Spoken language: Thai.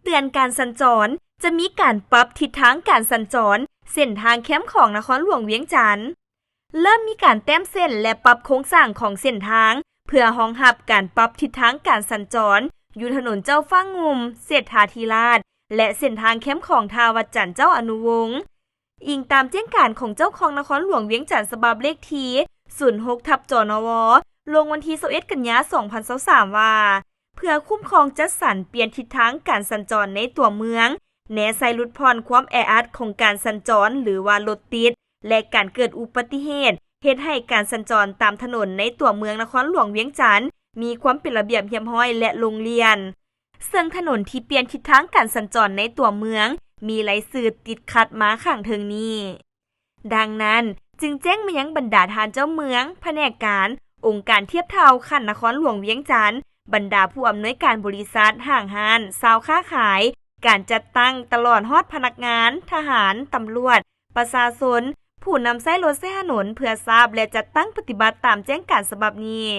เตือนการสัญจรจะมีการปรับทิศทางการสัญจรเส้นทางแคมป์ของนครหลวงเวียงจันทน์เริ่มมีการแต้มเส้นและปรับโครงสร้างของเส้นทางเพื่อรองรับการปรับทิศทางการสัญจรอยู่ถนนเจ้าฟ้างุมเศรษฐาธิราชและเส้นทางแคมป์ของทาวัดจันทร์เจ้าอนุวงศ์อิงตามแจ้งการของเจ้าของนครหลวงเวียงจันทน์ฉบับเลขที่06/จนวลงวันที่21กันยายน2023ว่าเพื่อคุ้มครองจัดสรรเปลี่ยนทิศทางการสัญจรในตัวเมืองแนะใส่ลดผ่อนความแออัดของการสัญจรหรือว่ารถติดและการเกิดอุบัติเหตุเฮ็ดให้การสัญจรตามถนนในตัวเมืองนครหลวงเวียงจันทน์มีความเป็นระเบียบเรียบร้อยและโรงเรียนซึ่งถนนที่เปลี่ยนทิศทางการสัญจรในตัวเมืองมีหลายสื่อติดขัดมาข้างเทิงนี้ดังนั้นจึงแจ้งมายังบรรดาทานเจ้าเมืองแผนกการองค์การเทียบเท่าคันนครหลวงเวียงจันทน์บรรดาผู้อำนวยการบริษัทห้างห้านชาวค้าขายการจัดตั้งตลอดฮอดพนักงานทหารตำรวจประชาชนผู้นำใช้รถใช้ถนนเพื่อทราบและจัดตั้งปฏิบัติตามแจ้งการฉบับนี้